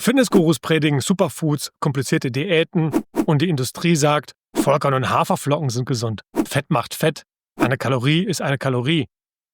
Fitnessgurus predigen Superfoods, komplizierte Diäten und die Industrie sagt, Vollkorn und Haferflocken sind gesund. Fett macht Fett. Eine Kalorie ist eine Kalorie.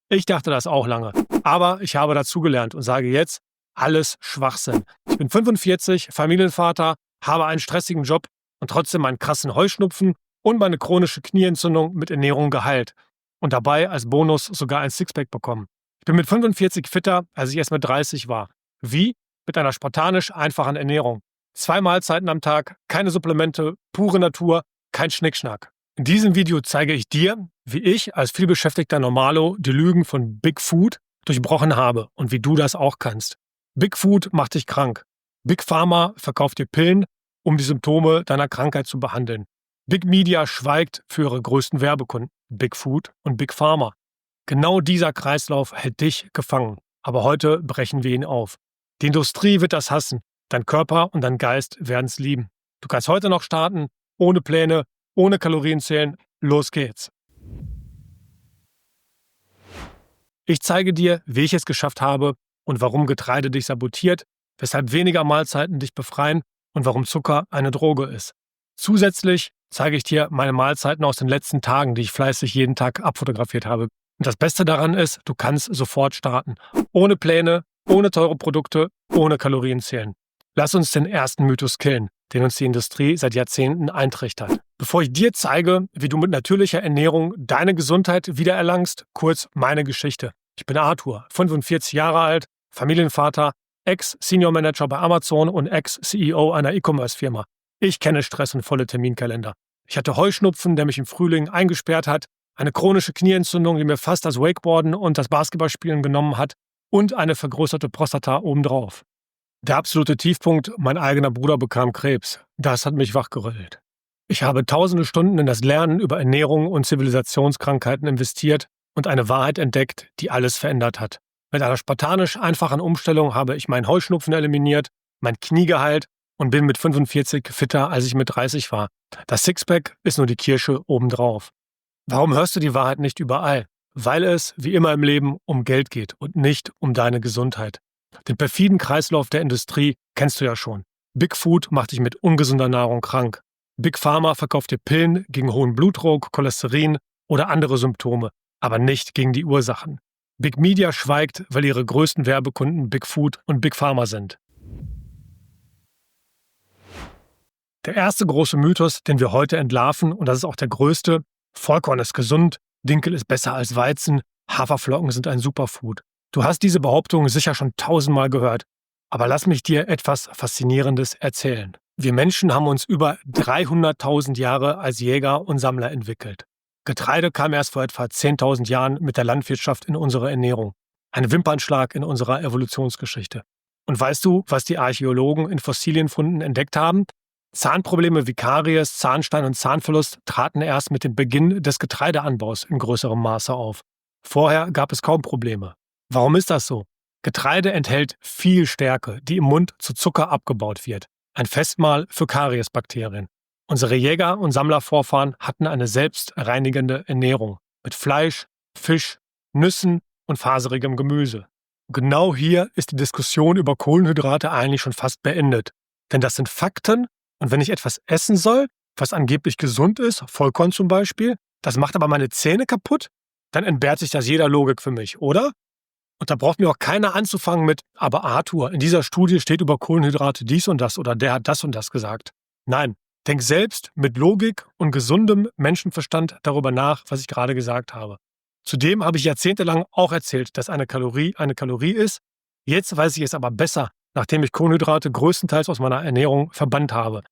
Ich dachte das auch lange. Aber ich habe dazugelernt und sage jetzt, alles Schwachsinn. Ich bin 45, Familienvater, habe einen stressigen Job und trotzdem meinen krassen Heuschnupfen und meine chronische Knieentzündung mit Ernährung geheilt. Und dabei als Bonus sogar ein Sixpack bekommen. Ich bin mit 45 fitter, als ich erst mit 30 war. Wie? Mit einer spartanisch einfachen Ernährung. 2 Mahlzeiten am Tag, keine Supplemente, pure Natur, kein Schnickschnack. In diesem Video zeige ich dir, wie ich als vielbeschäftigter Normalo die Lügen von Big Food durchbrochen habe und wie du das auch kannst. Big Food macht dich krank. Big Pharma verkauft dir Pillen, um die Symptome deiner Krankheit zu behandeln. Big Media schweigt für ihre größten Werbekunden, Big Food und Big Pharma. Genau dieser Kreislauf hält dich gefangen. Aber heute brechen wir ihn auf. Die Industrie wird das hassen. Dein Körper und dein Geist werden es lieben. Du kannst heute noch starten, ohne Pläne, ohne Kalorien zählen. Los geht's. Ich zeige dir, wie ich es geschafft habe und warum Getreide dich sabotiert, weshalb weniger Mahlzeiten dich befreien und warum Zucker eine Droge ist. Zusätzlich zeige ich dir meine Mahlzeiten aus den letzten Tagen, die ich fleißig jeden Tag abfotografiert habe. Und das Beste daran ist, du kannst sofort starten. Ohne Pläne, ohne teure Produkte, ohne Kalorien zählen. Lass uns den ersten Mythos killen, den uns die Industrie seit Jahrzehnten eintrichtert. Bevor ich dir zeige, wie du mit natürlicher Ernährung deine Gesundheit wiedererlangst, kurz meine Geschichte. Ich bin Arthur, 45 Jahre alt, Familienvater, Ex-Senior Manager bei Amazon und Ex-CEO einer E-Commerce-Firma. Ich kenne Stress und volle Terminkalender. Ich hatte Heuschnupfen, der mich im Frühling eingesperrt hat, eine chronische Knieentzündung, die mir fast das Wakeboarden und das Basketballspielen genommen hat und eine vergrößerte Prostata obendrauf. Der absolute Tiefpunkt, mein eigener Bruder bekam Krebs. Das hat mich wachgerüttelt. Ich habe tausende Stunden in das Lernen über Ernährung und Zivilisationskrankheiten investiert und eine Wahrheit entdeckt, die alles verändert hat. Mit einer spartanisch einfachen Umstellung habe ich meinen Heuschnupfen eliminiert, mein Knie geheilt und bin mit 45 fitter, als ich mit 30 war. Das Sixpack ist nur die Kirsche obendrauf. Warum hörst du die Wahrheit nicht überall? Weil es, wie immer im Leben, um Geld geht und nicht um deine Gesundheit. Den perfiden Kreislauf der Industrie kennst du ja schon. Big Food macht dich mit ungesunder Nahrung krank. Big Pharma verkauft dir Pillen gegen hohen Blutdruck, Cholesterin oder andere Symptome, aber nicht gegen die Ursachen. Big Media schweigt, weil ihre größten Werbekunden Big Food und Big Pharma sind. Der erste große Mythos, den wir heute entlarven, und das ist auch der größte: Vollkorn ist gesund, Dinkel ist besser als Weizen, Haferflocken sind ein Superfood. Du hast diese Behauptung sicher schon 1000-mal gehört, aber lass mich dir etwas Faszinierendes erzählen. Wir Menschen haben uns über 300.000 Jahre als Jäger und Sammler entwickelt. Getreide kam erst vor etwa 10.000 Jahren mit der Landwirtschaft in unsere Ernährung. Ein Wimpernschlag in unserer Evolutionsgeschichte. Und weißt du, was die Archäologen in Fossilienfunden entdeckt haben? Zahnprobleme wie Karies, Zahnstein und Zahnverlust traten erst mit dem Beginn des Getreideanbaus in größerem Maße auf. Vorher gab es kaum Probleme. Warum ist das so? Getreide enthält viel Stärke, die im Mund zu Zucker abgebaut wird. Ein Festmahl für Kariesbakterien. Unsere Jäger- und Sammlervorfahren hatten eine selbstreinigende Ernährung mit Fleisch, Fisch, Nüssen und faserigem Gemüse. Genau hier ist die Diskussion über Kohlenhydrate eigentlich schon fast beendet. Denn das sind Fakten, und wenn ich etwas essen soll, was angeblich gesund ist, Vollkorn zum Beispiel, das macht aber meine Zähne kaputt, dann entbehrt sich das jeder Logik für mich, oder? Und da braucht mir auch keiner anzufangen mit: aber Arthur, in dieser Studie steht über Kohlenhydrate dies und das oder der hat das und das gesagt. Nein, denk selbst mit Logik und gesundem Menschenverstand darüber nach, was ich gerade gesagt habe. Zudem habe ich jahrzehntelang auch erzählt, dass eine Kalorie ist. Jetzt weiß ich es aber besser, nachdem ich Kohlenhydrate größtenteils aus meiner Ernährung verbannt habe.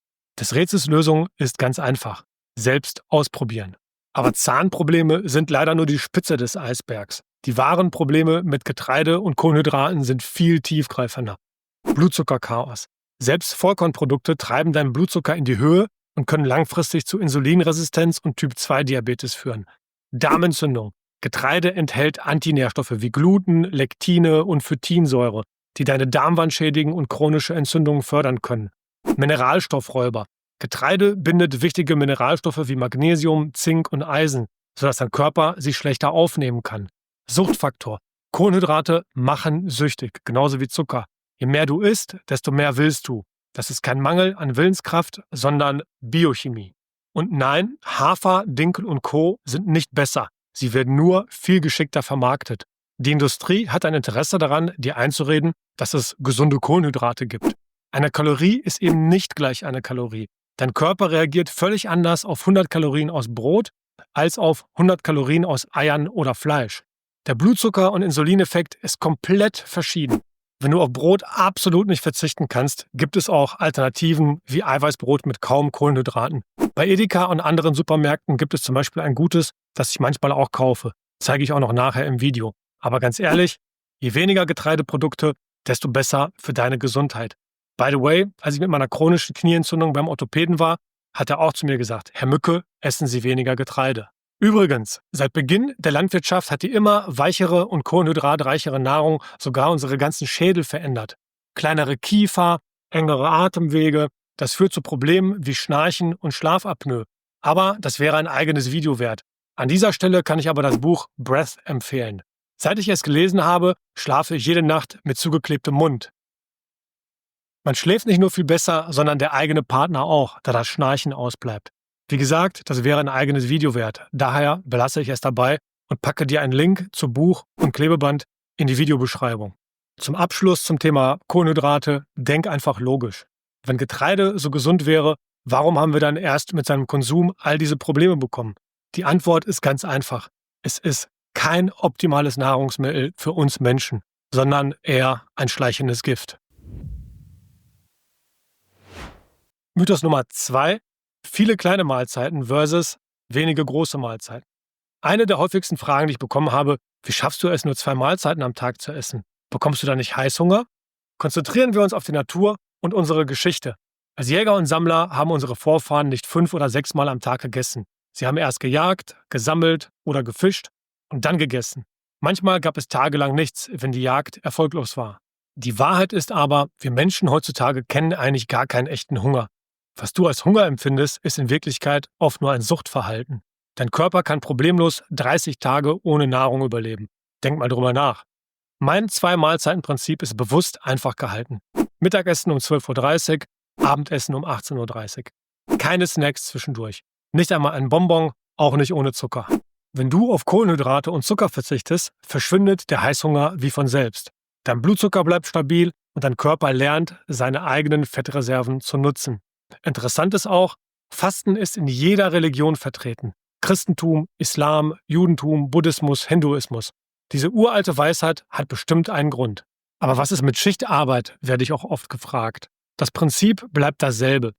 Des Rätsels Lösung ist ganz einfach: selbst ausprobieren. Aber Zahnprobleme sind leider nur die Spitze des Eisbergs. Die wahren Probleme mit Getreide und Kohlenhydraten sind viel tiefgreifender. Blutzuckerchaos. Selbst Vollkornprodukte treiben deinen Blutzucker in die Höhe und können langfristig zu Insulinresistenz und Typ-2-Diabetes führen. Darmentzündung. Getreide enthält Antinährstoffe wie Gluten, Lektine und Phytinsäure, die deine Darmwand schädigen und chronische Entzündungen fördern können. Mineralstoffräuber. Getreide bindet wichtige Mineralstoffe wie Magnesium, Zink und Eisen, sodass dein Körper sie schlechter aufnehmen kann. Suchtfaktor. Kohlenhydrate machen süchtig, genauso wie Zucker. Je mehr du isst, desto mehr willst du. Das ist kein Mangel an Willenskraft, sondern Biochemie. Und nein, Hafer, Dinkel und Co. sind nicht besser. Sie werden nur viel geschickter vermarktet. Die Industrie hat ein Interesse daran, dir einzureden, dass es gesunde Kohlenhydrate gibt. Eine Kalorie ist eben nicht gleich eine Kalorie. Dein Körper reagiert völlig anders auf 100 Kalorien aus Brot als auf 100 Kalorien aus Eiern oder Fleisch. Der Blutzucker- und Insulineffekt ist komplett verschieden. Wenn du auf Brot absolut nicht verzichten kannst, gibt es auch Alternativen wie Eiweißbrot mit kaum Kohlenhydraten. Bei Edeka und anderen Supermärkten gibt es zum Beispiel ein gutes, das ich manchmal auch kaufe. Zeige ich auch noch nachher im Video. Aber ganz ehrlich, je weniger Getreideprodukte, desto besser für deine Gesundheit. By the way, als ich mit meiner chronischen Knieentzündung beim Orthopäden war, hat er auch zu mir gesagt, Herr Mücke, essen Sie weniger Getreide. Übrigens, seit Beginn der Landwirtschaft hat die immer weichere und kohlenhydratreichere Nahrung sogar unsere ganzen Schädel verändert. Kleinere Kiefer, engere Atemwege, das führt zu Problemen wie Schnarchen und Schlafapnoe. Aber das wäre ein eigenes Video wert. An dieser Stelle kann ich aber das Buch Breath empfehlen. Seit ich es gelesen habe, schlafe ich jede Nacht mit zugeklebtem Mund. Man schläft nicht nur viel besser, sondern der eigene Partner auch, da das Schnarchen ausbleibt. Wie gesagt, das wäre ein eigenes Video wert. Daher belasse ich es dabei und packe dir einen Link zu Buch und Klebeband in die Videobeschreibung. Zum Abschluss zum Thema Kohlenhydrate, denk einfach logisch. Wenn Getreide so gesund wäre, warum haben wir dann erst mit seinem Konsum all diese Probleme bekommen? Die Antwort ist ganz einfach. Es ist kein optimales Nahrungsmittel für uns Menschen, sondern eher ein schleichendes Gift. Mythos Nummer 2. Viele kleine Mahlzeiten versus wenige große Mahlzeiten. Eine der häufigsten Fragen, die ich bekommen habe, wie schaffst du es, nur 2 Mahlzeiten am Tag zu essen? Bekommst du da nicht Heißhunger? Konzentrieren wir uns auf die Natur und unsere Geschichte. Als Jäger und Sammler haben unsere Vorfahren nicht 5 oder 6 Mal am Tag gegessen. Sie haben erst gejagt, gesammelt oder gefischt und dann gegessen. Manchmal gab es tagelang nichts, wenn die Jagd erfolglos war. Die Wahrheit ist aber, wir Menschen heutzutage kennen eigentlich gar keinen echten Hunger. Was du als Hunger empfindest, ist in Wirklichkeit oft nur ein Suchtverhalten. Dein Körper kann problemlos 30 Tage ohne Nahrung überleben. Denk mal drüber nach. Mein 2-Mahlzeiten-Prinzip ist bewusst einfach gehalten. Mittagessen um 12:30 Uhr, Abendessen um 18:30 Uhr. Keine Snacks zwischendurch. Nicht einmal ein Bonbon, auch nicht ohne Zucker. Wenn du auf Kohlenhydrate und Zucker verzichtest, verschwindet der Heißhunger wie von selbst. Dein Blutzucker bleibt stabil und dein Körper lernt, seine eigenen Fettreserven zu nutzen. Interessant ist auch, Fasten ist in jeder Religion vertreten. Christentum, Islam, Judentum, Buddhismus, Hinduismus. Diese uralte Weisheit hat bestimmt einen Grund. Aber was ist mit Schichtarbeit, werde ich auch oft gefragt. Das Prinzip bleibt dasselbe.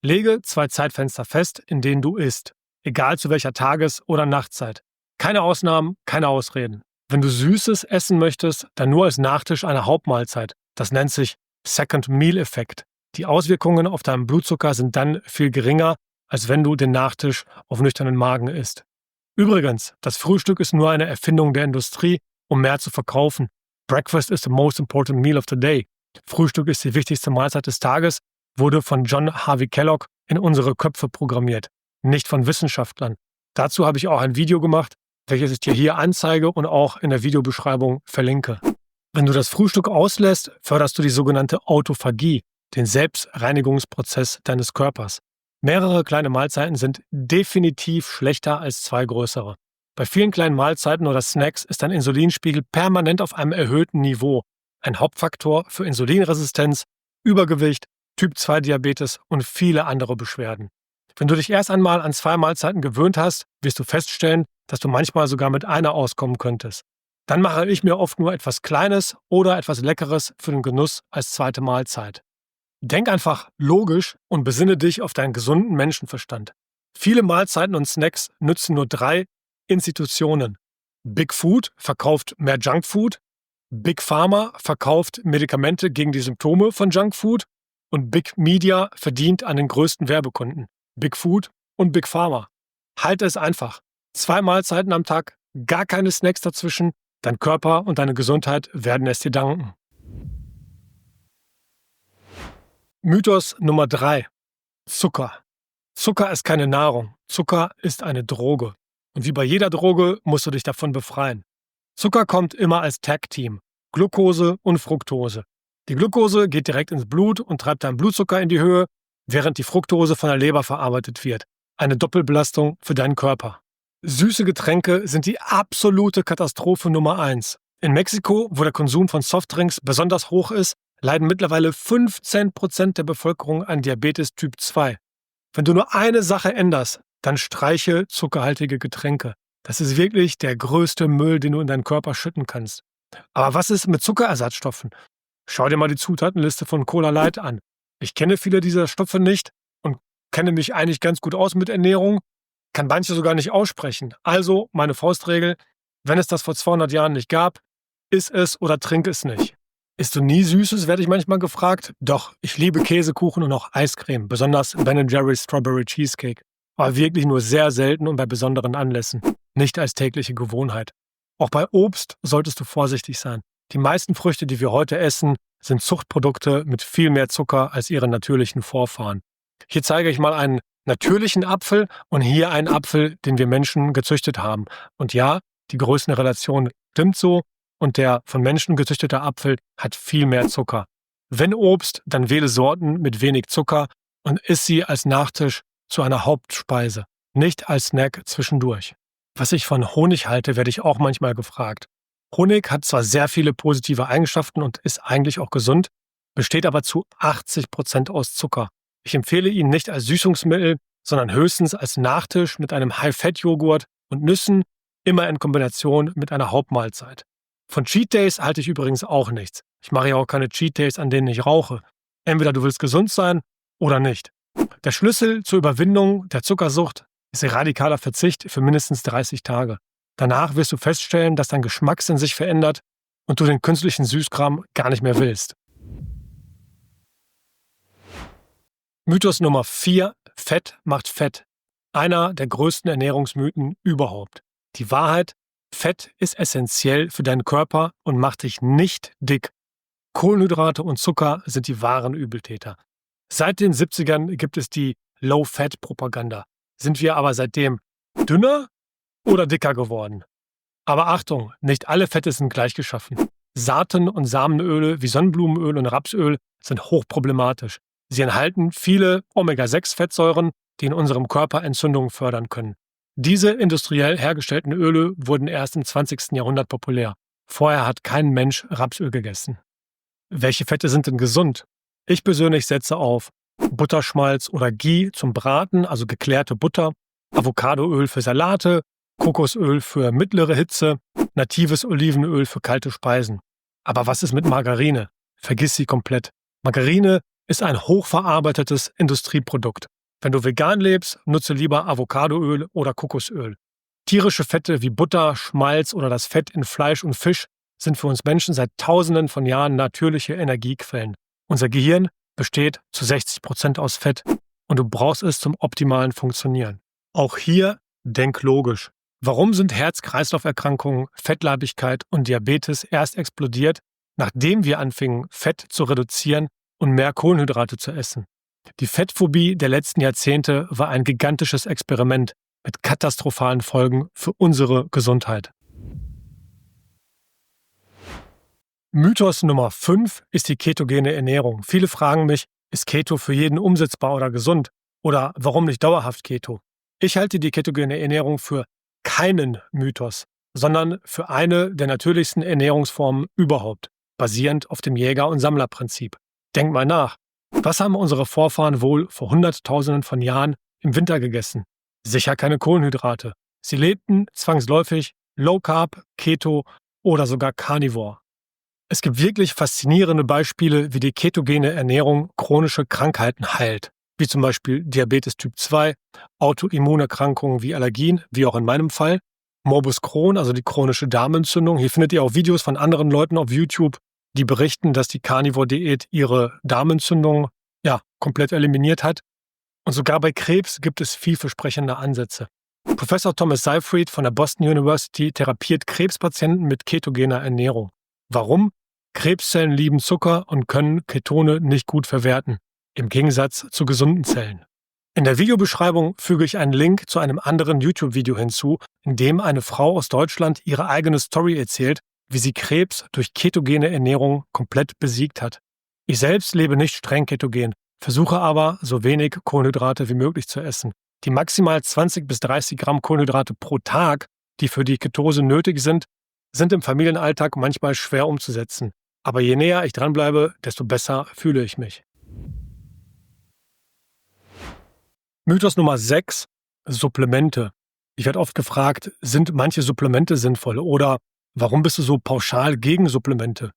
Lege 2 Zeitfenster fest, in denen du isst. Egal zu welcher Tages- oder Nachtzeit. Keine Ausnahmen, keine Ausreden. Wenn du Süßes essen möchtest, dann nur als Nachtisch einer Hauptmahlzeit. Das nennt sich Second-Meal-Effekt. Die Auswirkungen auf deinen Blutzucker sind dann viel geringer, als wenn du den Nachtisch auf nüchternen Magen isst. Übrigens, das Frühstück ist nur eine Erfindung der Industrie, um mehr zu verkaufen. Breakfast is the most important meal of the day. Frühstück ist die wichtigste Mahlzeit des Tages, wurde von John Harvey Kellogg in unsere Köpfe programmiert, nicht von Wissenschaftlern. Dazu habe ich auch ein Video gemacht, welches ich dir hier anzeige und auch in der Videobeschreibung verlinke. Wenn du das Frühstück auslässt, förderst du die sogenannte Autophagie, den Selbstreinigungsprozess deines Körpers. Mehrere kleine Mahlzeiten sind definitiv schlechter als 2 größere. Bei vielen kleinen Mahlzeiten oder Snacks ist dein Insulinspiegel permanent auf einem erhöhten Niveau. Ein Hauptfaktor für Insulinresistenz, Übergewicht, Typ-2-Diabetes und viele andere Beschwerden. Wenn du dich erst einmal an 2 Mahlzeiten gewöhnt hast, wirst du feststellen, dass du manchmal sogar mit einer auskommen könntest. Dann mache ich mir oft nur etwas Kleines oder etwas Leckeres für den Genuss als zweite Mahlzeit. Denk einfach logisch und besinne dich auf deinen gesunden Menschenverstand. Viele Mahlzeiten und Snacks nützen nur 3 Institutionen. Big Food verkauft mehr Junkfood, Big Pharma verkauft Medikamente gegen die Symptome von Junkfood und Big Media verdient an den größten Werbekunden. Big Food und Big Pharma. Halte es einfach. 2 Mahlzeiten am Tag, gar keine Snacks dazwischen, dein Körper und deine Gesundheit werden es dir danken. Mythos Nummer 3. Zucker. Zucker ist keine Nahrung. Zucker ist eine Droge. Und wie bei jeder Droge musst du dich davon befreien. Zucker kommt immer als Tag-Team. Glucose und Fructose. Die Glucose geht direkt ins Blut und treibt deinen Blutzucker in die Höhe, während die Fructose von der Leber verarbeitet wird. Eine Doppelbelastung für deinen Körper. Süße Getränke sind die absolute Katastrophe Nummer 1. In Mexiko, wo der Konsum von Softdrinks besonders hoch ist, leiden mittlerweile 15% der Bevölkerung an Diabetes Typ 2. Wenn du nur eine Sache änderst, dann streiche zuckerhaltige Getränke. Das ist wirklich der größte Müll, den du in deinen Körper schütten kannst. Aber was ist mit Zuckerersatzstoffen? Schau dir mal die Zutatenliste von Cola Light an. Ich kenne viele dieser Stoffe nicht und kenne mich eigentlich ganz gut aus mit Ernährung, kann manche sogar nicht aussprechen. Also meine Faustregel, wenn es das vor 200 Jahren nicht gab, iss es oder trink es nicht. Isst du nie Süßes, werde ich manchmal gefragt. Doch, ich liebe Käsekuchen und auch Eiscreme, besonders Ben Jerry's Strawberry Cheesecake. Aber wirklich nur sehr selten und bei besonderen Anlässen, nicht als tägliche Gewohnheit. Auch bei Obst solltest du vorsichtig sein. Die meisten Früchte, die wir heute essen, sind Zuchtprodukte mit viel mehr Zucker als ihre natürlichen Vorfahren. Hier zeige ich mal einen natürlichen Apfel und hier einen Apfel, den wir Menschen gezüchtet haben. Und ja, die Größenrelation stimmt so und der von Menschen gezüchtete Apfel hat viel mehr Zucker. Wenn Obst, dann wähle Sorten mit wenig Zucker und iss sie als Nachtisch zu einer Hauptspeise, nicht als Snack zwischendurch. Was ich von Honig halte, werde ich auch manchmal gefragt. Honig hat zwar sehr viele positive Eigenschaften und ist eigentlich auch gesund, besteht aber zu 80% aus Zucker. Ich empfehle ihn nicht als Süßungsmittel, sondern höchstens als Nachtisch mit einem High-Fat-Joghurt und Nüssen, immer in Kombination mit einer Hauptmahlzeit. Von Cheat Days halte ich übrigens auch nichts. Ich mache ja auch keine Cheat Days, an denen ich rauche. Entweder du willst gesund sein oder nicht. Der Schlüssel zur Überwindung der Zuckersucht ist radikaler Verzicht für mindestens 30 Tage. Danach wirst du feststellen, dass dein Geschmackssinn sich verändert und du den künstlichen Süßkram gar nicht mehr willst. Mythos Nummer 4. Fett macht fett. Einer der größten Ernährungsmythen überhaupt. Die Wahrheit: Fett ist essentiell für deinen Körper und macht dich nicht dick. Kohlenhydrate und Zucker sind die wahren Übeltäter. Seit den 70ern gibt es die Low-Fat-Propaganda. Sind wir aber seitdem dünner oder dicker geworden? Aber Achtung, nicht alle Fette sind gleich geschaffen. Saaten- und Samenöle wie Sonnenblumenöl und Rapsöl sind hochproblematisch. Sie enthalten viele Omega-6-Fettsäuren, die in unserem Körper Entzündungen fördern können. Diese industriell hergestellten Öle wurden erst im 20. Jahrhundert populär. Vorher hat kein Mensch Rapsöl gegessen. Welche Fette sind denn gesund? Ich persönlich setze auf Butterschmalz oder Ghee zum Braten, also geklärte Butter, Avocadoöl für Salate, Kokosöl für mittlere Hitze, natives Olivenöl für kalte Speisen. Aber was ist mit Margarine? Vergiss sie komplett. Margarine ist ein hochverarbeitetes Industrieprodukt. Wenn du vegan lebst, nutze lieber Avocadoöl oder Kokosöl. Tierische Fette wie Butter, Schmalz oder das Fett in Fleisch und Fisch sind für uns Menschen seit Tausenden von Jahren natürliche Energiequellen. Unser Gehirn besteht zu 60% aus Fett und du brauchst es zum optimalen Funktionieren. Auch hier denk logisch. Warum sind Herz-Kreislauf-Erkrankungen, Fettleibigkeit und Diabetes erst explodiert, nachdem wir anfingen, Fett zu reduzieren und mehr Kohlenhydrate zu essen? Die Fettphobie der letzten Jahrzehnte war ein gigantisches Experiment mit katastrophalen Folgen für unsere Gesundheit. Mythos Nummer 5 ist die ketogene Ernährung. Viele fragen mich, ist Keto für jeden umsetzbar oder gesund? Oder warum nicht dauerhaft Keto? Ich halte die ketogene Ernährung für keinen Mythos, sondern für eine der natürlichsten Ernährungsformen überhaupt, basierend auf dem Jäger- und Sammlerprinzip. Denk mal nach. Was haben unsere Vorfahren wohl vor Hunderttausenden von Jahren im Winter gegessen? Sicher keine Kohlenhydrate. Sie lebten zwangsläufig Low Carb, Keto oder sogar Carnivore. Es gibt wirklich faszinierende Beispiele, wie die ketogene Ernährung chronische Krankheiten heilt, wie zum Beispiel Diabetes Typ 2, Autoimmunerkrankungen wie Allergien, wie auch in meinem Fall, Morbus Crohn, also die chronische Darmentzündung. Hier findet ihr auch Videos von anderen Leuten auf YouTube, die berichten, dass die Carnivore-Diät ihre Darmentzündung komplett eliminiert hat. Und sogar bei Krebs gibt es vielversprechende Ansätze. Professor Thomas Seyfried von der Boston University therapiert Krebspatienten mit ketogener Ernährung. Warum? Krebszellen lieben Zucker und können Ketone nicht gut verwerten, im Gegensatz zu gesunden Zellen. In der Videobeschreibung füge ich einen Link zu einem anderen YouTube-Video hinzu, in dem eine Frau aus Deutschland ihre eigene Story erzählt, wie sie Krebs durch ketogene Ernährung komplett besiegt hat. Ich selbst lebe nicht streng ketogen, versuche aber, so wenig Kohlenhydrate wie möglich zu essen. Die maximal 20 bis 30 Gramm Kohlenhydrate pro Tag, die für die Ketose nötig sind im Familienalltag manchmal schwer umzusetzen. Aber je näher ich dranbleibe, desto besser fühle ich mich. Mythos Nummer 6: Supplemente. Ich werde oft gefragt, sind manche Supplemente sinnvoll oder warum bist du so pauschal gegen Supplemente?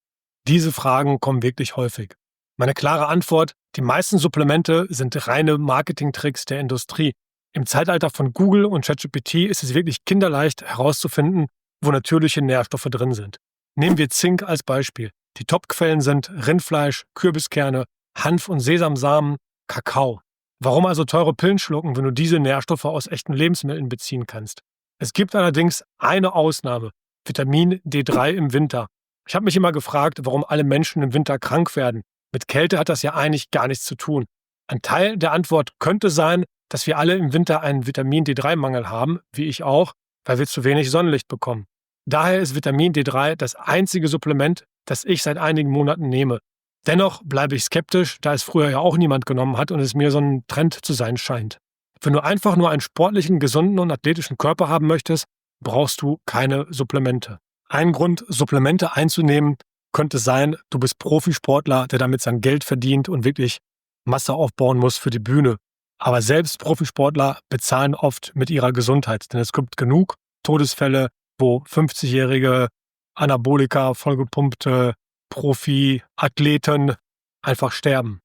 Diese Fragen kommen wirklich häufig. Meine klare Antwort: Die meisten Supplemente sind reine Marketingtricks der Industrie. Im Zeitalter von Google und ChatGPT ist es wirklich kinderleicht herauszufinden, wo natürliche Nährstoffe drin sind. Nehmen wir Zink als Beispiel. Die Topquellen sind Rindfleisch, Kürbiskerne, Hanf und Sesamsamen, Kakao. Warum also teure Pillen schlucken, wenn du diese Nährstoffe aus echten Lebensmitteln beziehen kannst? Es gibt allerdings eine Ausnahme: Vitamin D3 im Winter. Ich habe mich immer gefragt, warum alle Menschen im Winter krank werden. Mit Kälte hat das ja eigentlich gar nichts zu tun. Ein Teil der Antwort könnte sein, dass wir alle im Winter einen Vitamin D3-Mangel haben, wie ich auch, weil wir zu wenig Sonnenlicht bekommen. Daher ist Vitamin D3 das einzige Supplement, das ich seit einigen Monaten nehme. Dennoch bleibe ich skeptisch, da es früher ja auch niemand genommen hat und es mir so ein Trend zu sein scheint. Wenn du einfach nur einen sportlichen, gesunden und athletischen Körper haben möchtest, brauchst du keine Supplemente. Ein Grund, Supplemente einzunehmen, könnte sein, du bist Profisportler, der damit sein Geld verdient und wirklich Masse aufbauen muss für die Bühne. Aber selbst Profisportler bezahlen oft mit ihrer Gesundheit, denn es gibt genug Todesfälle, wo 50-jährige Anabolika, vollgepumpte Profi-Athleten einfach sterben.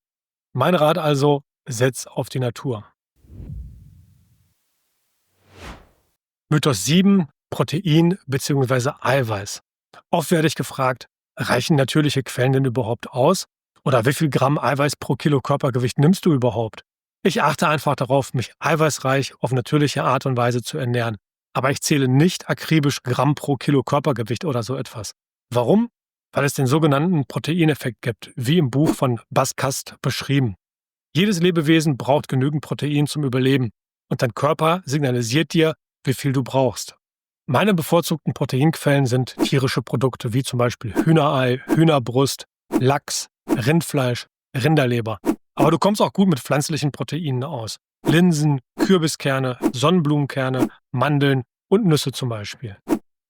Mein Rat also: Setz auf die Natur. Mythos 7: Protein bzw. Eiweiß. Oft werde ich gefragt, reichen natürliche Quellen denn überhaupt aus? Oder wie viel Gramm Eiweiß pro Kilo Körpergewicht nimmst du überhaupt? Ich achte einfach darauf, mich eiweißreich auf natürliche Art und Weise zu ernähren. Aber ich zähle nicht akribisch Gramm pro Kilo Körpergewicht oder so etwas. Warum? Weil es den sogenannten Proteineffekt gibt, wie im Buch von Bas Kast beschrieben. Jedes Lebewesen braucht genügend Protein zum Überleben und dein Körper signalisiert dir, wie viel du brauchst. Meine bevorzugten Proteinquellen sind tierische Produkte wie zum Beispiel Hühnerei, Hühnerbrust, Lachs, Rindfleisch, Rinderleber. Aber du kommst auch gut mit pflanzlichen Proteinen aus. Linsen, Kürbiskerne, Sonnenblumenkerne, Mandeln und Nüsse zum Beispiel.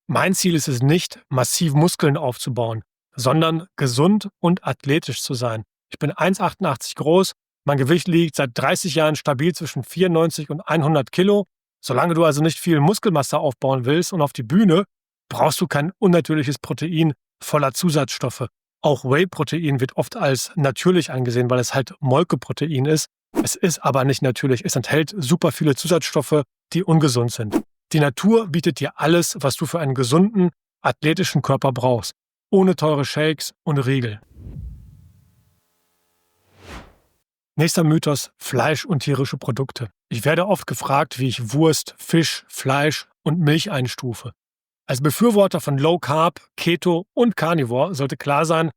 Mein Ziel ist es nicht, massiv Muskeln aufzubauen, sondern gesund und athletisch zu sein. Ich bin 1,88 groß, mein Gewicht liegt seit 30 Jahren stabil zwischen 94 und 100 Kilo. Solange du also nicht viel Muskelmasse aufbauen willst und auf die Bühne, brauchst du kein unnatürliches Protein voller Zusatzstoffe. Auch Whey-Protein wird oft als natürlich angesehen, weil es halt Molkeprotein ist. Es ist aber nicht natürlich. Es enthält super viele Zusatzstoffe, die ungesund sind. Die Natur bietet dir alles, was du für einen gesunden, athletischen Körper brauchst. Ohne teure Shakes und Riegel. Nächster Mythos: Fleisch und tierische Produkte. Ich werde oft gefragt, wie ich Wurst, Fisch, Fleisch und Milch einstufe. Als Befürworter von Low Carb, Keto und Carnivore sollte klar sein,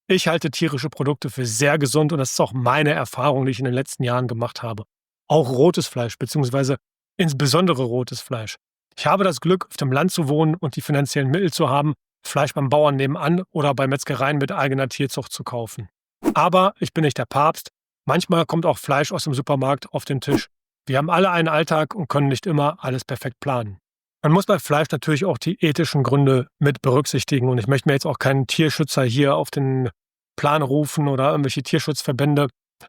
ich halte tierische Produkte für sehr gesund und das ist auch meine Erfahrung, die ich in den letzten Jahren gemacht habe. Auch rotes Fleisch, beziehungsweise insbesondere rotes Fleisch. Ich habe das Glück, auf dem Land zu wohnen und die finanziellen Mittel zu haben, Fleisch beim Bauern nebenan oder bei Metzgereien mit eigener Tierzucht zu kaufen. Aber ich bin nicht der Papst. Manchmal kommt auch Fleisch aus dem Supermarkt auf den Tisch. Wir haben alle einen Alltag und können nicht immer alles perfekt planen. Man muss bei Fleisch natürlich auch die ethischen Gründe mit berücksichtigen und ich möchte mir jetzt auch keinen Tierschützer hier auf den Plan rufen oder irgendwelche Tierschutzverbände.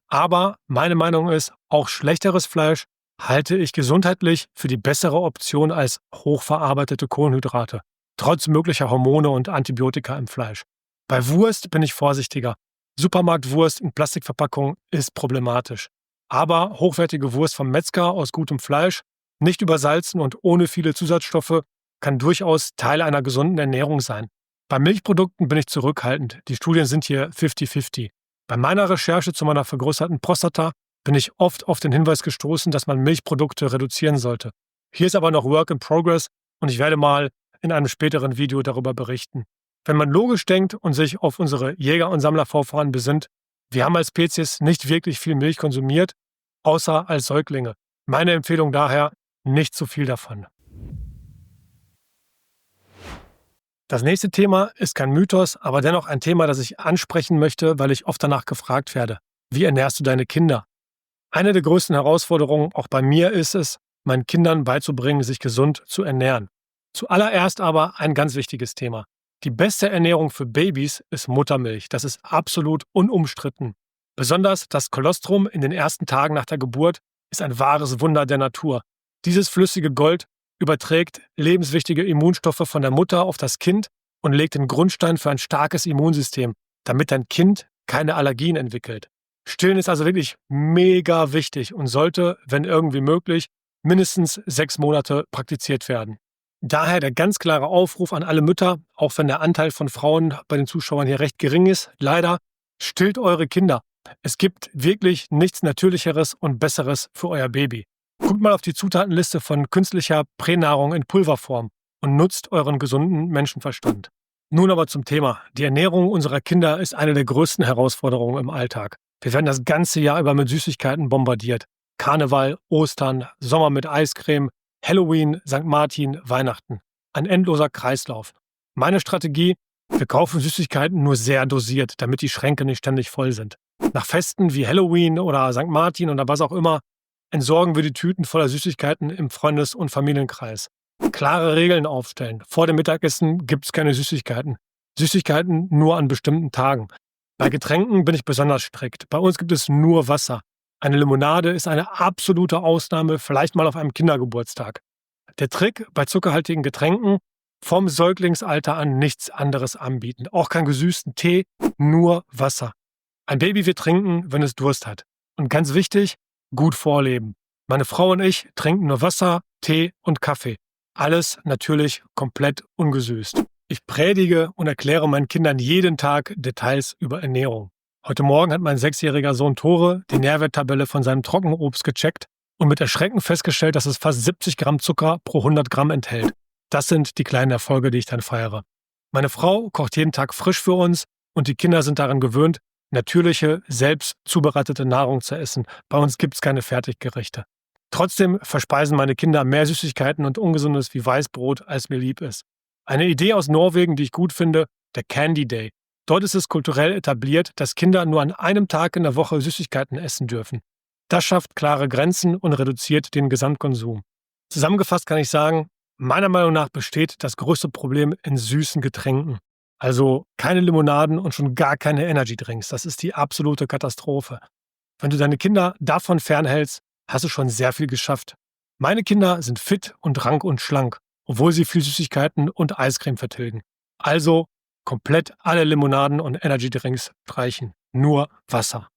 Aber meine Meinung ist, auch schlechteres Fleisch halte ich gesundheitlich für die bessere Option als hochverarbeitete Kohlenhydrate, trotz möglicher Hormone und Antibiotika im Fleisch. Bei Wurst bin ich vorsichtiger. Supermarktwurst in Plastikverpackung ist problematisch. Aber hochwertige Wurst vom Metzger aus gutem Fleisch, nicht übersalzen und ohne viele Zusatzstoffe, kann durchaus Teil einer gesunden Ernährung sein. Bei Milchprodukten bin ich zurückhaltend. Die Studien sind hier 50-50. Bei meiner Recherche zu meiner vergrößerten Prostata bin ich oft auf den Hinweis gestoßen, dass man Milchprodukte reduzieren sollte. Hier ist aber noch Work in Progress und ich werde mal in einem späteren Video darüber berichten. Wenn man logisch denkt und sich auf unsere Jäger- und Sammlervorfahren besinnt, wir haben als Spezies nicht wirklich viel Milch konsumiert, außer als Säuglinge. Meine Empfehlung daher: nicht zu viel davon. Das nächste Thema ist kein Mythos, aber dennoch ein Thema, das ich ansprechen möchte, weil ich oft danach gefragt werde. Wie ernährst du deine Kinder? Eine der größten Herausforderungen auch bei mir ist es, meinen Kindern beizubringen, sich gesund zu ernähren. Zuallererst aber ein ganz wichtiges Thema. Die beste Ernährung für Babys ist Muttermilch. Das ist absolut unumstritten. Besonders das Kolostrum in den ersten Tagen nach der Geburt ist ein wahres Wunder der Natur. Dieses flüssige Gold überträgt lebenswichtige Immunstoffe von der Mutter auf das Kind und legt den Grundstein für ein starkes Immunsystem, damit dein Kind keine Allergien entwickelt. Stillen ist also wirklich mega wichtig und sollte, wenn irgendwie möglich, mindestens 6 Monate praktiziert werden. Daher der ganz klare Aufruf an alle Mütter, auch wenn der Anteil von Frauen bei den Zuschauern hier recht gering ist, leider, stillt eure Kinder. Es gibt wirklich nichts Natürlicheres und Besseres für euer Baby. Guckt mal auf die Zutatenliste von künstlicher Pränahrung in Pulverform und nutzt euren gesunden Menschenverstand. Nun aber zum Thema. Die Ernährung unserer Kinder ist eine der größten Herausforderungen im Alltag. Wir werden das ganze Jahr über mit Süßigkeiten bombardiert. Karneval, Ostern, Sommer mit Eiscreme, Halloween, St. Martin, Weihnachten. Ein endloser Kreislauf. Meine Strategie: Wir kaufen Süßigkeiten nur sehr dosiert, damit die Schränke nicht ständig voll sind. Nach Festen wie Halloween oder St. Martin oder was auch immer entsorgen wir die Tüten voller Süßigkeiten im Freundes- und Familienkreis. Klare Regeln aufstellen. Vor dem Mittagessen gibt es keine Süßigkeiten. Süßigkeiten nur an bestimmten Tagen. Bei Getränken bin ich besonders strikt. Bei uns gibt es nur Wasser. Eine Limonade ist eine absolute Ausnahme, vielleicht mal auf einem Kindergeburtstag. Der Trick: Bei zuckerhaltigen Getränken vom Säuglingsalter an nichts anderes anbieten. Auch keinen gesüßten Tee, nur Wasser. Ein Baby wird trinken, wenn es Durst hat. Und ganz wichtig: gut vorleben. Meine Frau und ich trinken nur Wasser, Tee und Kaffee. Alles natürlich komplett ungesüßt. Ich predige und erkläre meinen Kindern jeden Tag Details über Ernährung. Heute Morgen hat mein 6-jähriger Sohn Tore die Nährwerttabelle von seinem Trockenobst gecheckt und mit Erschrecken festgestellt, dass es fast 70 Gramm Zucker pro 100 Gramm enthält. Das sind die kleinen Erfolge, die ich dann feiere. Meine Frau kocht jeden Tag frisch für uns und die Kinder sind daran gewöhnt, natürliche, selbst zubereitete Nahrung zu essen. Bei uns gibt es keine Fertiggerichte. Trotzdem verspeisen meine Kinder mehr Süßigkeiten und Ungesundes wie Weißbrot, als mir lieb ist. Eine Idee aus Norwegen, die ich gut finde: der Candy Day. Dort ist es kulturell etabliert, dass Kinder nur an einem Tag in der Woche Süßigkeiten essen dürfen. Das schafft klare Grenzen und reduziert den Gesamtkonsum. Zusammengefasst kann ich sagen, meiner Meinung nach besteht das größte Problem in süßen Getränken. Also keine Limonaden und schon gar keine Energydrinks. Das ist die absolute Katastrophe. Wenn du deine Kinder davon fernhältst, hast du schon sehr viel geschafft. Meine Kinder sind fit und rank und schlank, obwohl sie viel Süßigkeiten und Eiscreme vertilgen. Also komplett alle Limonaden und Energydrinks streichen. Nur Wasser.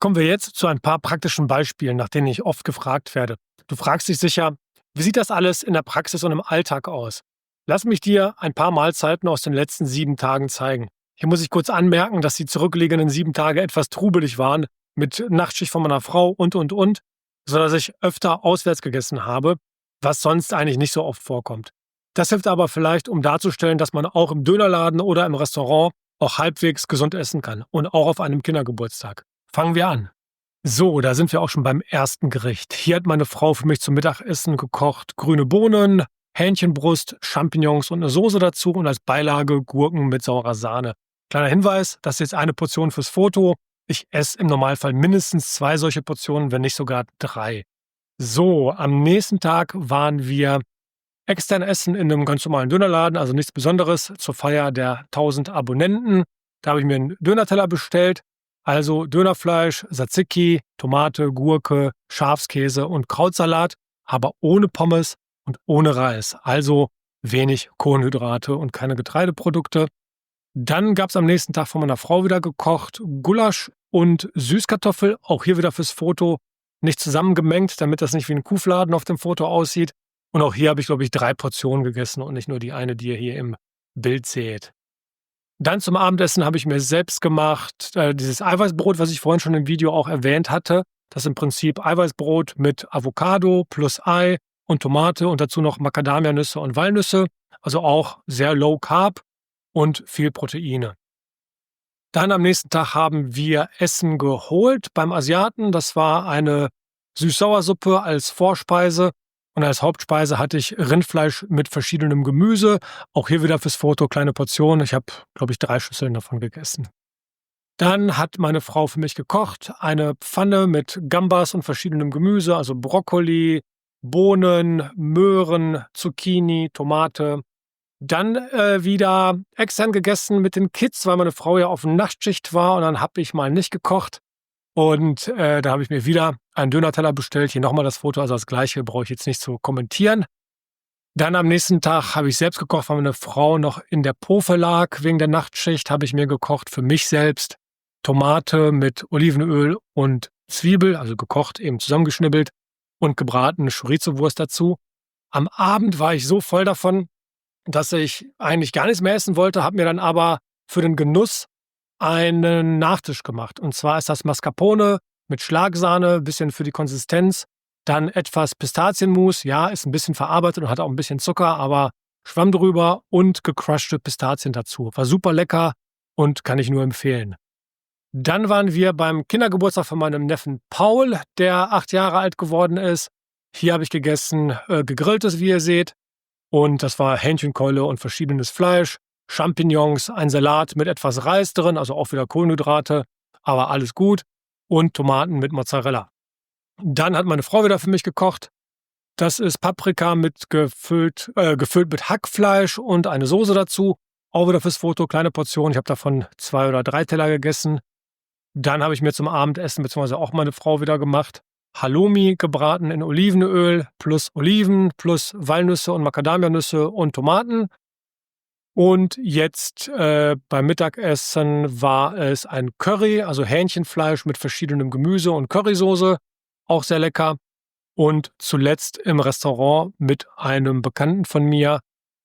Kommen wir jetzt zu ein paar praktischen Beispielen, nach denen ich oft gefragt werde. Du fragst dich sicher: Wie sieht das alles in der Praxis und im Alltag aus? Lass mich dir ein paar Mahlzeiten aus den letzten 7 Tagen zeigen. Hier muss ich kurz anmerken, dass die zurückliegenden 7 Tage etwas trubelig waren, mit Nachtschicht von meiner Frau und, sodass ich öfter auswärts gegessen habe, was sonst eigentlich nicht so oft vorkommt. Das hilft aber vielleicht, um darzustellen, dass man auch im Dönerladen oder im Restaurant auch halbwegs gesund essen kann und auch auf einem Kindergeburtstag. Fangen wir an. So, da sind wir auch schon beim ersten Gericht. Hier hat meine Frau für mich zum Mittagessen gekocht grüne Bohnen, Hähnchenbrust, Champignons und eine Soße dazu und als Beilage Gurken mit saurer Sahne. Kleiner Hinweis: Das ist jetzt eine Portion fürs Foto. Ich esse im Normalfall mindestens 2 solche Portionen, wenn nicht sogar 3. So, am nächsten Tag waren wir extern essen in einem ganz normalen Dönerladen, also nichts Besonderes, zur Feier der 1000 Abonnenten. Da habe ich mir einen Dönerteller bestellt. Also Dönerfleisch, Tzatziki, Tomate, Gurke, Schafskäse und Krautsalat, aber ohne Pommes und ohne Reis. Also wenig Kohlenhydrate und keine Getreideprodukte. Dann gab es am nächsten Tag von meiner Frau wieder gekocht Gulasch und Süßkartoffel, auch hier wieder fürs Foto. Nicht zusammengemengt, damit das nicht wie ein Kuhfladen auf dem Foto aussieht. Und auch hier habe ich, glaube ich, 3 Portionen gegessen und nicht nur die eine, die ihr hier im Bild seht. Dann zum Abendessen habe ich mir selbst gemacht dieses Eiweißbrot, was ich vorhin schon im Video auch erwähnt hatte. Das ist im Prinzip Eiweißbrot mit Avocado plus Ei und Tomate und dazu noch Macadamianüsse und Walnüsse. Also auch sehr low carb und viel Proteine. Dann am nächsten Tag haben wir Essen geholt beim Asiaten. Das war eine Süß-Sauersuppe als Vorspeise und als Hauptspeise hatte ich Rindfleisch mit verschiedenem Gemüse. Auch hier wieder fürs Foto kleine Portionen. Ich habe, glaube ich, 3 Schüsseln davon gegessen. Dann hat meine Frau für mich gekocht, eine Pfanne mit Gambas und verschiedenem Gemüse, also Brokkoli, Bohnen, Möhren, Zucchini, Tomate. Dann, wieder extern gegessen mit den Kids, weil meine Frau ja auf Nachtschicht war und dann habe ich mal nicht gekocht. Und, da habe ich mir wieder einen Dönerteller bestellt. Hier noch mal das Foto, also das Gleiche brauche ich jetzt nicht zu kommentieren. Dann am nächsten Tag habe ich selbst gekocht, weil meine Frau noch in der Pofe lag wegen der Nachtschicht, habe ich mir gekocht für mich selbst Tomate mit Olivenöl und Zwiebel, also gekocht, eben zusammengeschnibbelt und gebratene Chorizo-Wurst dazu. Am Abend war ich so voll davon, dass ich eigentlich gar nichts mehr essen wollte, habe mir dann aber für den Genuss einen Nachtisch gemacht. Und zwar ist das Mascarpone mit Schlagsahne, bisschen für die Konsistenz, dann etwas Pistazienmus, ja, ist ein bisschen verarbeitet und hat auch ein bisschen Zucker, aber Schwamm drüber und gecrushte Pistazien dazu. War super lecker und kann ich nur empfehlen. Dann waren wir beim Kindergeburtstag von meinem Neffen Paul, der 8 Jahre alt geworden ist. Hier habe ich gegessen, Gegrilltes, wie ihr seht. Und das war Hähnchenkeule und verschiedenes Fleisch, Champignons, ein Salat mit etwas Reis drin, also auch wieder Kohlenhydrate, aber alles gut. Und Tomaten mit Mozzarella. Dann hat meine Frau wieder für mich gekocht. Das ist Paprika mit gefüllt mit Hackfleisch und eine Soße dazu. Auch wieder fürs Foto, kleine Portion. Ich habe davon 2 oder 3 Teller gegessen. Dann habe ich mir zum Abendessen, beziehungsweise auch meine Frau wieder gemacht, Halloumi gebraten in Olivenöl plus Oliven plus Walnüsse und Macadamianüsse und Tomaten. Und jetzt beim Mittagessen war es ein Curry, also Hähnchenfleisch mit verschiedenem Gemüse und Currysoße, auch sehr lecker. Und zuletzt im Restaurant mit einem Bekannten von mir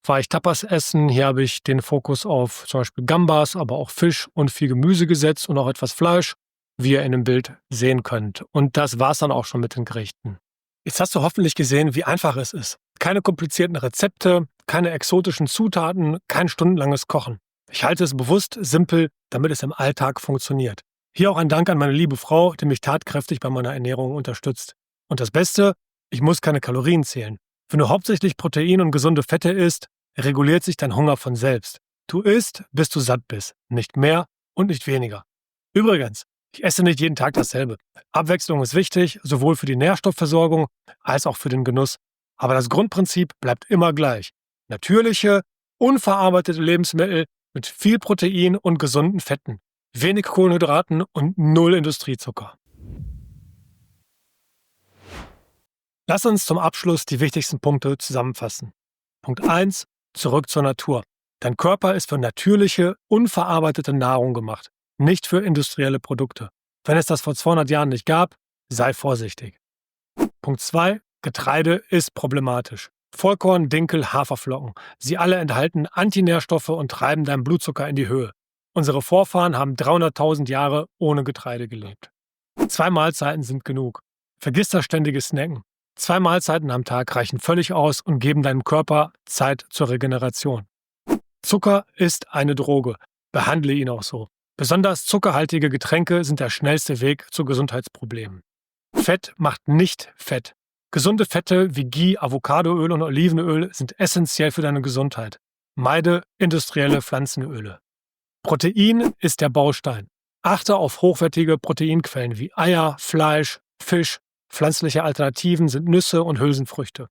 war ich Tapas essen. Hier habe ich den Fokus auf zum Beispiel Gambas, aber auch Fisch und viel Gemüse gesetzt und auch etwas Fleisch, wie ihr in dem Bild sehen könnt. Und das war's dann auch schon mit den Gerichten. Jetzt hast du hoffentlich gesehen, wie einfach es ist. Keine komplizierten Rezepte, keine exotischen Zutaten, kein stundenlanges Kochen. Ich halte es bewusst simpel, damit es im Alltag funktioniert. Hier auch ein Dank an meine liebe Frau, die mich tatkräftig bei meiner Ernährung unterstützt. Und das Beste, ich muss keine Kalorien zählen. Wenn du hauptsächlich Protein und gesunde Fette isst, reguliert sich dein Hunger von selbst. Du isst, bis du satt bist, nicht mehr und nicht weniger. Übrigens, ich esse nicht jeden Tag dasselbe. Abwechslung ist wichtig, sowohl für die Nährstoffversorgung als auch für den Genuss. Aber das Grundprinzip bleibt immer gleich. Natürliche, unverarbeitete Lebensmittel mit viel Protein und gesunden Fetten, wenig Kohlenhydraten und null Industriezucker. Lass uns zum Abschluss die wichtigsten Punkte zusammenfassen. Punkt 1. Zurück zur Natur. Dein Körper ist für natürliche, unverarbeitete Nahrung gemacht, nicht für industrielle Produkte. Wenn es das vor 200 Jahren nicht gab, sei vorsichtig. Punkt 2. Getreide ist problematisch. Vollkorn, Dinkel, Haferflocken. Sie alle enthalten Antinährstoffe und treiben deinen Blutzucker in die Höhe. Unsere Vorfahren haben 300.000 Jahre ohne Getreide gelebt. 2 Mahlzeiten sind genug. Vergiss das ständige Snacken. 2 Mahlzeiten am Tag reichen völlig aus und geben deinem Körper Zeit zur Regeneration. Zucker ist eine Droge. Behandle ihn auch so. Besonders zuckerhaltige Getränke sind der schnellste Weg zu Gesundheitsproblemen. Fett macht nicht fett. Gesunde Fette wie Ghee, Avocadoöl und Olivenöl sind essentiell für deine Gesundheit. Meide industrielle Pflanzenöle. Protein ist der Baustein. Achte auf hochwertige Proteinquellen wie Eier, Fleisch, Fisch. Pflanzliche Alternativen sind Nüsse und Hülsenfrüchte.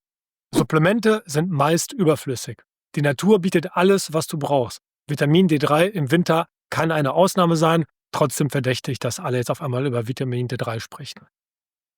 Supplemente sind meist überflüssig. Die Natur bietet alles, was du brauchst. Vitamin D3 im Winter kann eine Ausnahme sein, trotzdem verdächtig, dass alle jetzt auf einmal über Vitamin D3 sprechen.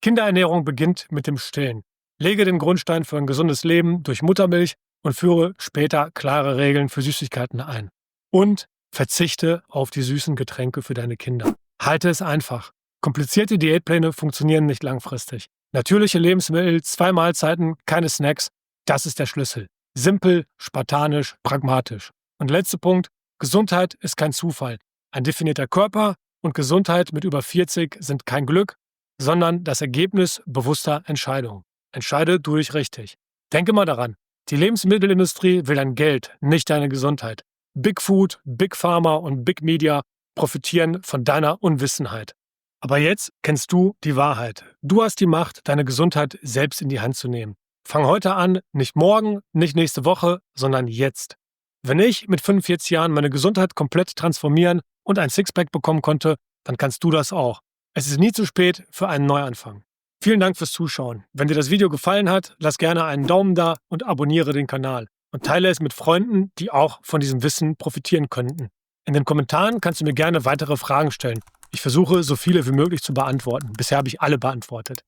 Kinderernährung beginnt mit dem Stillen. Lege den Grundstein für ein gesundes Leben durch Muttermilch und führe später klare Regeln für Süßigkeiten ein. Und verzichte auf die süßen Getränke für deine Kinder. Halte es einfach. Komplizierte Diätpläne funktionieren nicht langfristig. Natürliche Lebensmittel, 2 Mahlzeiten, keine Snacks, das ist der Schlüssel. Simpel, spartanisch, pragmatisch. Und letzter Punkt, Gesundheit ist kein Zufall. Ein definierter Körper und Gesundheit mit über 40 sind kein Glück, sondern das Ergebnis bewusster Entscheidungen. Entscheide du dich richtig. Denke mal daran, die Lebensmittelindustrie will dein Geld, nicht deine Gesundheit. Big Food, Big Pharma und Big Media profitieren von deiner Unwissenheit. Aber jetzt kennst du die Wahrheit. Du hast die Macht, deine Gesundheit selbst in die Hand zu nehmen. Fang heute an, nicht morgen, nicht nächste Woche, sondern jetzt. Wenn ich mit 45 Jahren meine Gesundheit komplett transformieren und ein Sixpack bekommen konnte, dann kannst du das auch. Es ist nie zu spät für einen Neuanfang. Vielen Dank fürs Zuschauen. Wenn dir das Video gefallen hat, lass gerne einen Daumen da und abonniere den Kanal. Und teile es mit Freunden, die auch von diesem Wissen profitieren könnten. In den Kommentaren kannst du mir gerne weitere Fragen stellen. Ich versuche, so viele wie möglich zu beantworten. Bisher habe ich alle beantwortet.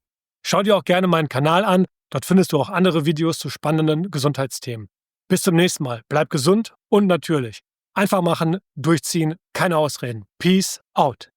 Schau dir auch gerne meinen Kanal an. Dort findest du auch andere Videos zu spannenden Gesundheitsthemen. Bis zum nächsten Mal. Bleib gesund und natürlich. Einfach machen, durchziehen, keine Ausreden. Peace out.